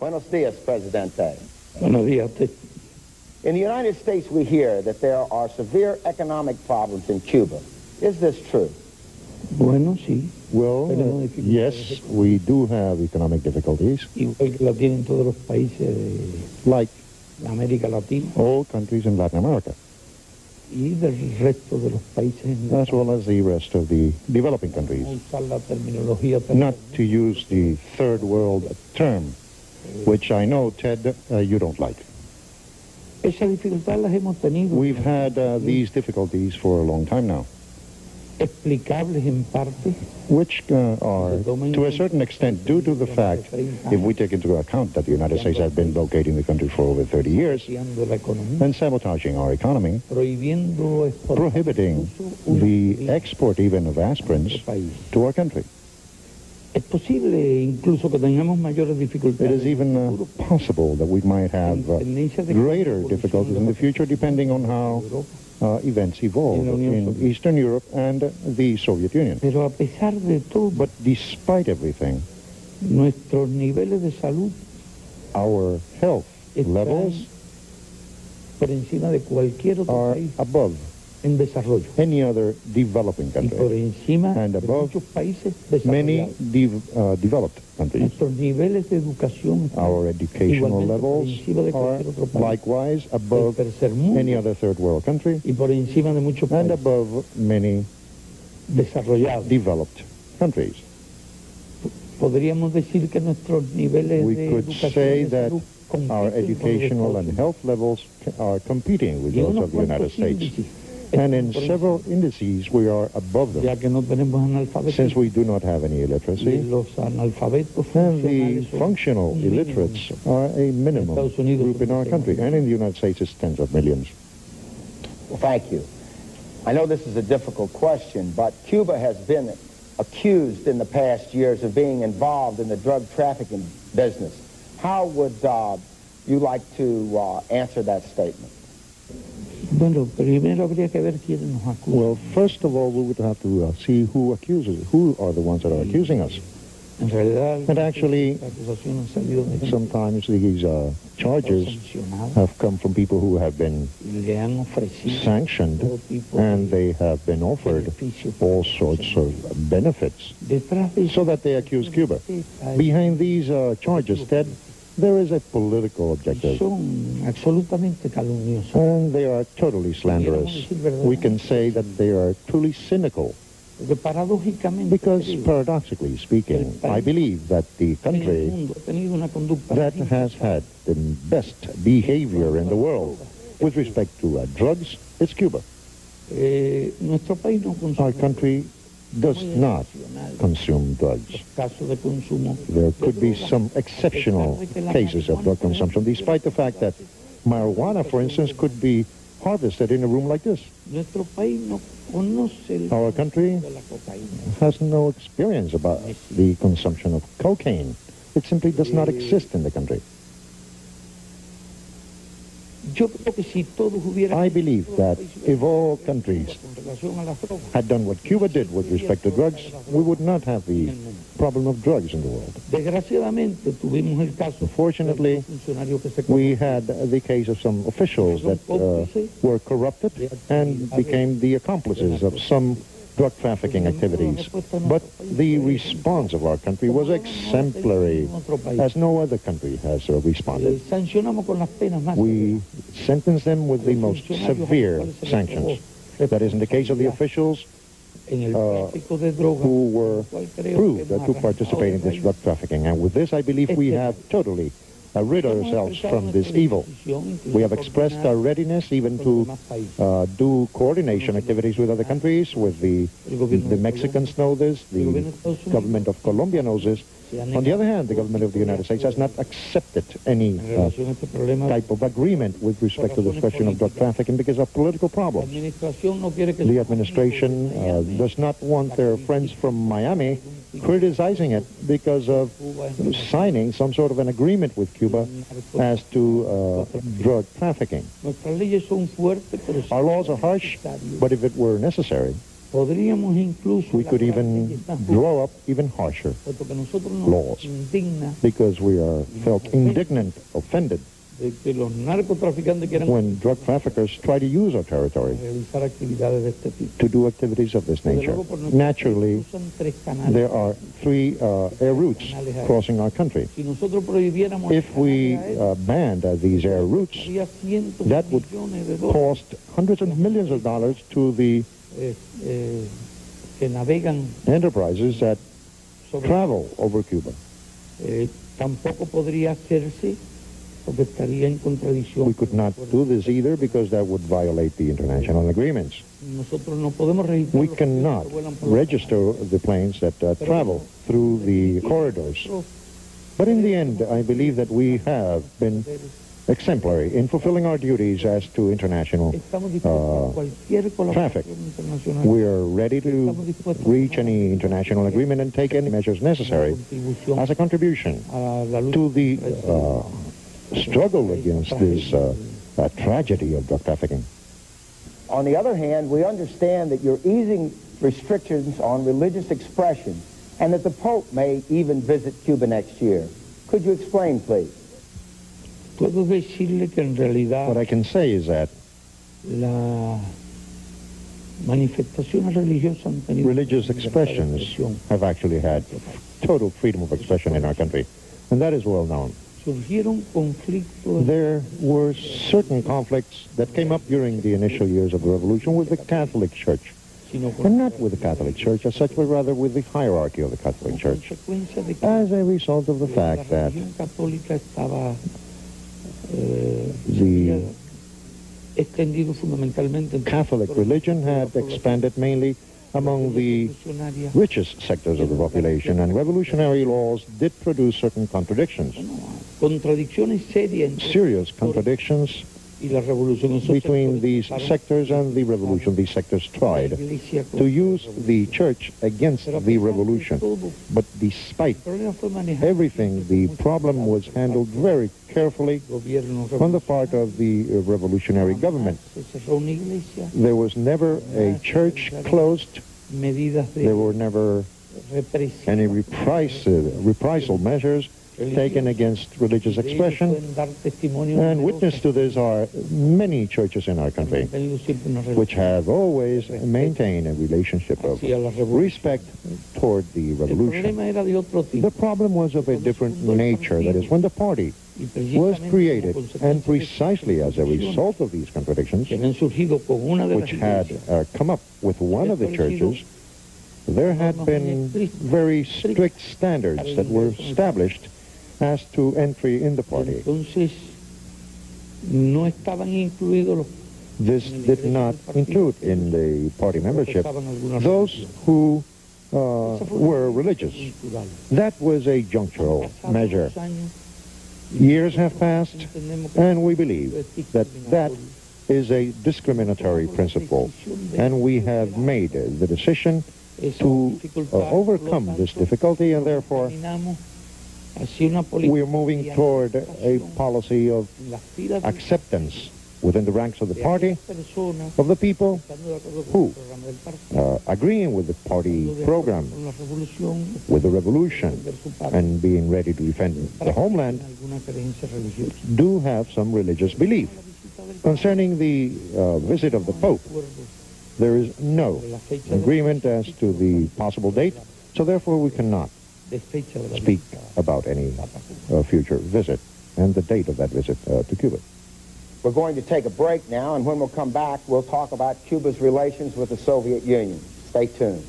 Buenos dias, Presidente. Buenos días a usted. In the United States, we hear that there are severe economic problems in Cuba. Is this true? Bueno, sí. Well, yes, we do have economic difficulties, Igual que la tienen todos los países de like América Latina all countries in Latin America, y del resto de los países en as well as the rest of the developing countries. usar la terminología Not to use the third world term, which I know, Ted, you don't like. Esa dificultad las hemos tenido. We've had these difficulties for a long time now, explicables en parte which are, to a certain extent, due to the fact, if we take into account that the United States has been blockading the country for over 30 years saboteando la economía, and sabotaging our economy, prohibiendo exportar prohibiting the export even of aspirins to our country. Es posible incluso que tengamos mayores It dificultades. is even possible that we might have greater difficulties in the future, depending on how events evolve in Eastern Europe and the Soviet Union. Pero a pesar de todo, But despite everything, nuestros niveles de salud our health están levels por encima de cualquier otro are país above en desarrollo any other developing y por country encima and de above muchos países many desarrollados. developed countries. Nuestros niveles de educación están Our educational igualmente por levels encima de are cualquier otro país likewise del above tercer mundo any other third world country y por encima de muchos and países above many desarrollados. developed countries. Podríamos decir que nuestros niveles We de could educación say y de that salud compiten our con los de educational Estados and Unidos. health levels are competing with Y those unos of the United cuantos States. índices And in están por several encima, indices, we are above them, ya que no tenemos analfabetismo. since we do not have any Y illiteracy. los analfabetos And the funcionales son functional un mínimo. illiterates are a minimum Estados Unidos group in our country. And in the United States, it's tens of millions. Well, thank you. I know this is a difficult question, but Cuba has been accused in the past years of being involved in the drug trafficking business. How would you like to answer that statement? Bueno, primero habría que ver quiénes nos acusan. Well, first of all, we would have to see who are the ones that are accusing us. En realidad, And actually, las acusaciones han salido de gente sometimes these charges sancionada have come from people who have been y le han ofrecido sanctioned, todo tipo and de they have been offered beneficios. all sorts of benefits, Detrás de so that they accuse Cuba. Behind these charges, Ted, there is a political objective, son absolutamente calumniosos. and they are totally slanderous. We can say that they are truly cynical, Porque paradójicamente because creo paradoxically speaking, I believe that the que en el country mundo ha tenido una conducta that has had the best behavior in the world with respect to drugs is Cuba. Nuestro país no consume. Our country does not consume drugs. Los casos de consumo There de could be drogas, some exceptional cases of drug consumption, despite the fact that marijuana, for instance, could be harvested in a room like this. Nuestro país no conoce el Our country de la cocaína. has no experience about the consumption of cocaine. It simply does not exist in the country. Yo creo que si todos hubieran I believe that if all countries con relación a las drogas had done what Cuba did with respect to drugs, we would not have the problem of drugs in the world. desgraciadamente tuvimos el caso Unfortunately, de un funcionario que se we had the case of some officials that were corrupted and became the accomplices of some drug trafficking activities. But the response of our country was exemplary, as no other country has responded. sancionamos con las penas más We sentenced them with the most severe sanctions. That is in the case of the officials en el tráfico de drogas, who were cual creo proved que hemos to participate in this arrancado drug trafficking. And with this, I believe we have totally rid ourselves from this evil. We have expressed our readiness even to do coordination activities with other countries, with the Mexicans know this, the government of Colombia knows this. On the other hand, the government of the United States has not accepted any type of agreement with respect to this question of drug trafficking because of political problems. The administration does not want their friends from Miami criticizing it because of signing some sort of an agreement with Cuba as to drug trafficking. Our laws are harsh, but if it were necessary, Podríamos incluso We could even draw up even harsher laws because we are felt indignant, offended de que los narcotraficantes quieran when drug traffickers try to use our territory realizar actividades de este tipo. to do activities of this nature. Naturally, there are three air routes crossing our country. Si nosotros prohibiéramos If we banned these air routes, habría cientos that de would millones de dólares cost hundreds of millions of dollars to the que navegan enterprises that sobre travel over Cuba. tampoco podría hacerse porque estaría en contradicción. We could not do this either because that would violate the international agreements. Nosotros no podemos registrar We los cannot que vuelan por la register the planes that travel through the corridors. But in the end, I believe that we have been exemplary in fulfilling our duties as to international traffic. We are ready to reach any international agreement and take any measures necessary as a contribution to the struggle against this tragedy of drug trafficking. On the other hand, we understand that you're easing restrictions on religious expression and that the Pope may even visit Cuba next year. Could you explain, please? Puedo decirle que en realidad What I can say is that las manifestaciones religiosas han tenido religious expressions have actually had total freedom of expression in our country, and that is well known. Surgieron conflictos. There were certain conflicts that came up during the initial years of the revolution with the Catholic Church, and not with the Catholic Church as such, but rather with the hierarchy of the Catholic Church, as a result of the fact that the Catholic religion had expanded mainly among the richest sectors of the population, and revolutionary laws did produce certain contradictions, serious contradictions between these sectors and the revolution. These sectors tried to use the church against the revolution, but despite everything, the problem was handled very carefully on the part of the revolutionary government. There was never a church closed. There were never any reprisal measures taken against religious expression, and witness to this are many churches in our country which have always maintained a relationship of respect toward the revolution. The problem was of a different nature, that is, when the party was created, and precisely as a result of these contradictions, which had come up with one of the churches, there had been very strict standards that were established as to entry in the party. This did not include in the party membership those who were religious. That was a junctural measure. Years have passed, and we believe that that is a discriminatory principle, and we have made the decision to overcome this difficulty, and therefore we are moving toward a policy of acceptance within the ranks of the party, of the people who, agreeing with the party program, with the revolution, and being ready to defend the homeland, do have some religious belief. Concerning the visit of the Pope, there is no agreement as to the possible date, so therefore we cannot speak about any future visit and the date of that visit to Cuba. We're going to take a break now, and when we'll come back, we'll talk about Cuba's relations with the Soviet Union. Stay tuned.